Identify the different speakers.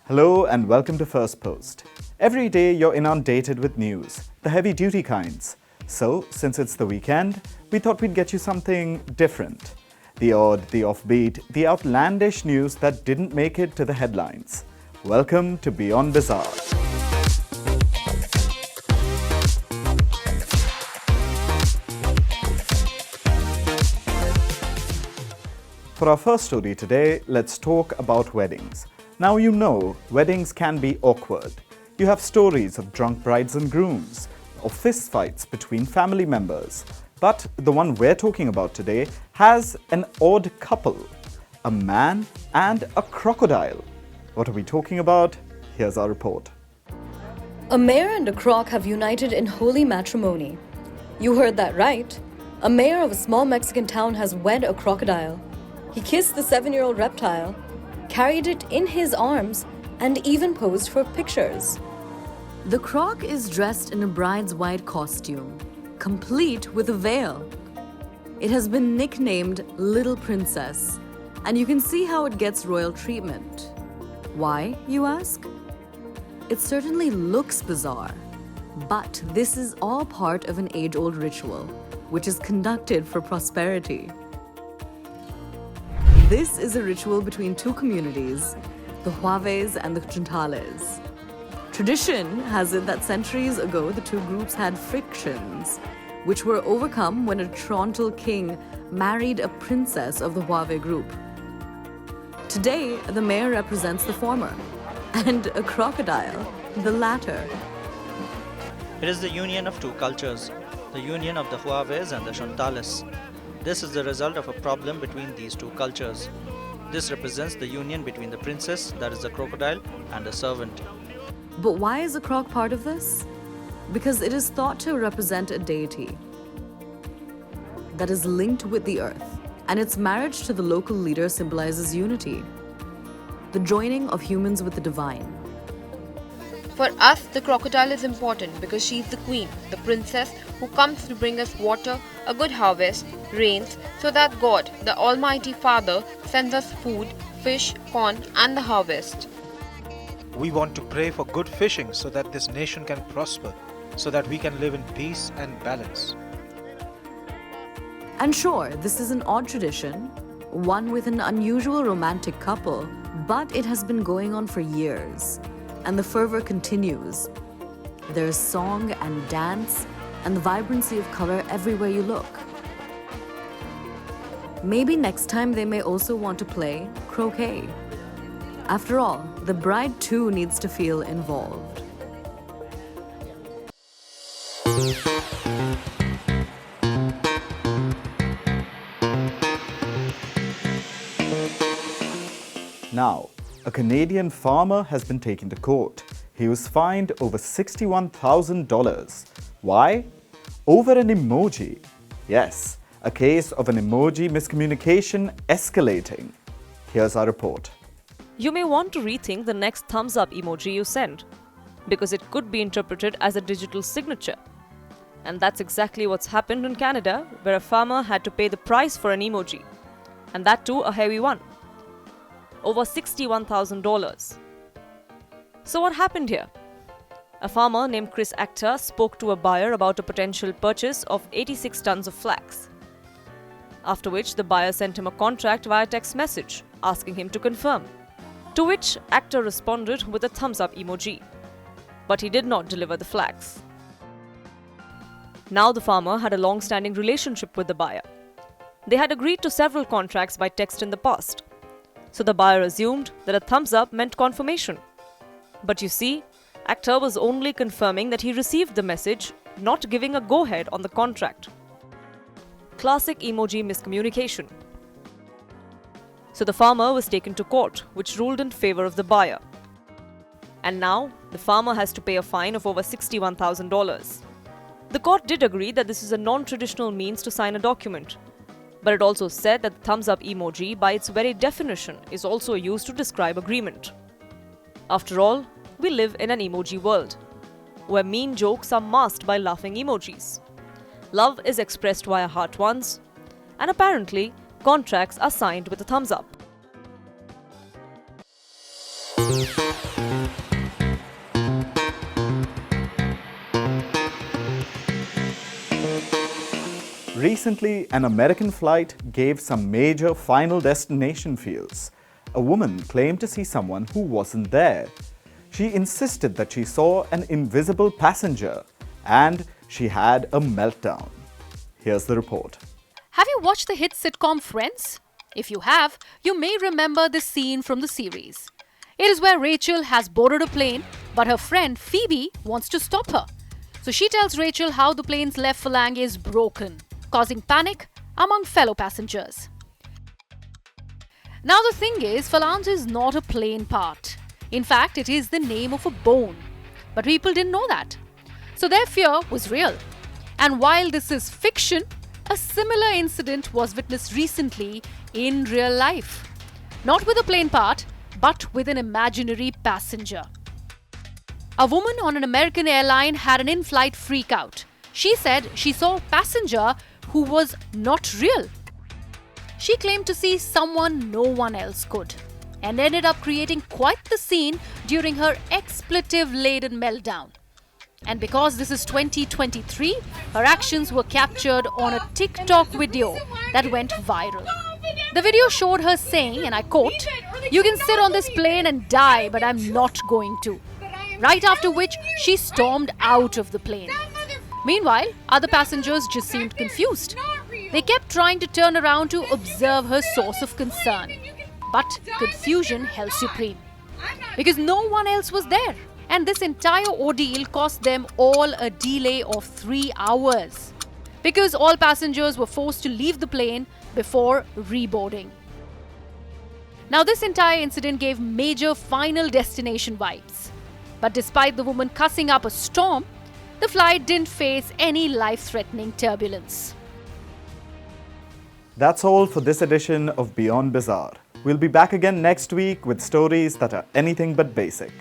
Speaker 1: Hello and welcome to Firstpost. Every day you're inundated with news, the heavy-duty kinds. So, since it's the weekend, we thought we'd get you something different. The odd, the offbeat, the outlandish news that didn't make it to the headlines. Welcome to Beyond Bizarre. For our first story today, let's talk about weddings. Now you know, weddings can be awkward. You have stories of drunk brides and grooms, or fistfights between family members. But the one we're talking about today has an odd couple, a man and a crocodile. What are we talking about? Here's our report.
Speaker 2: A mayor and a croc have united in holy matrimony. You heard that right. A mayor of a small Mexican town has wed a crocodile. He kissed the 7-year-old reptile, carried it in his arms, and even posed for pictures. The croc is dressed in a bride's white costume, complete with a veil. It has been nicknamed Little Princess, and you can see how it gets royal treatment. Why, you ask? It certainly looks bizarre, but this is all part of an age-old ritual, which is conducted for prosperity. This is a ritual between two communities, the Juaves and the Chuntales. Tradition has it that centuries ago the two groups had frictions, which were overcome when a Trontal king married a princess of the Juave group. Today, the mayor represents the former, and a crocodile, the latter.
Speaker 3: It is the union of two cultures, the union of the Juaves and the Chuntales. This is the result of a problem between these two cultures. This represents the union between the princess, that is the crocodile, and the servant.
Speaker 2: But why is a croc part of this? Because it is thought to represent a deity that is linked with the earth, and its marriage to the local leader symbolizes unity, the joining of humans with the divine.
Speaker 4: For us, the crocodile is important because she is the queen, the princess, who comes to bring us water, a good harvest, rains, so that God, the Almighty Father, sends us food, fish, corn, and the harvest.
Speaker 5: We want to pray for good fishing so that this nation can prosper, so that we can live in peace and balance.
Speaker 2: And sure, this is an odd tradition, one with an unusual romantic couple, but it has been going on for years, and the fervor continues. There's song and dance, and the vibrancy of color everywhere you look. Maybe next time they may also want to play croquet. After all, the bride too needs to feel involved.
Speaker 1: Now, a Canadian farmer has been taken to court. He was fined over $61,000. Why? Over an emoji. Yes, a case of an emoji miscommunication escalating. Here's our report.
Speaker 6: You may want to rethink the next thumbs up emoji you send, because it could be interpreted as a digital signature. And that's exactly what's happened in Canada, where a farmer had to pay the price for an emoji, and that too a heavy one. Over $61,000. So what happened here? A farmer named Chris Actor spoke to a buyer about a potential purchase of 86 tons of flax. After which the buyer sent him a contract via text message, asking him to confirm. To which Actor responded with a thumbs up emoji. But he did not deliver the flax. Now the farmer had a long-standing relationship with the buyer. They had agreed to several contracts by text in the past. So the buyer assumed that a thumbs up meant confirmation. But you see, Actor was only confirming that he received the message, not giving a go-ahead on the contract. Classic emoji miscommunication. So the farmer was taken to court, which ruled in favor of the buyer. And now, the farmer has to pay a fine of over $61,000. The court did agree that this is a non-traditional means to sign a document. But it also said that the thumbs up emoji, by its very definition, is also used to describe agreement. After all, we live in an emoji world, where mean jokes are masked by laughing emojis. love is expressed via heart ones, and apparently, contracts are signed with a thumbs up.
Speaker 1: Recently, an American flight gave some major final destination feels. A woman claimed to see someone who wasn't there. She insisted that she saw an invisible passenger and she had a meltdown. Here's the report.
Speaker 7: Have you watched the hit sitcom Friends? If you have, you may remember this scene from the series. It is where Rachel has boarded a plane, but her friend Phoebe wants to stop her. So she tells Rachel how the plane's left phalange is broken, causing panic among fellow passengers. Now the thing is, phalange is not a plane part. In fact, it is the name of a bone. But people didn't know that. So their fear was real. And while this is fiction, a similar incident was witnessed recently in real life. Not with a plane part, but with an imaginary passenger. A woman on an American Airline had an in-flight freakout. She said she saw a passenger who was not real. She claimed to see someone no one else could, and ended up creating quite the scene during her expletive-laden meltdown. And because this is 2023, her actions were captured on a TikTok video that went viral. The video showed her saying, and I quote, "You can sit on this plane and die, but I'm not going to." Right after which, she stormed out of the plane. Meanwhile, other passengers just seemed confused. They kept trying to turn around to observe her source of concern. But confusion held supreme, because no one else was there. And this entire ordeal cost them all a delay of 3 hours, because all passengers were forced to leave the plane before reboarding. Now, this entire incident gave major Final Destination vibes. But despite the woman cussing up a storm, the flight didn't face any life-threatening turbulence.
Speaker 1: That's all for this edition of Beyond Bizarre. We'll be back again next week with stories that are anything but basic.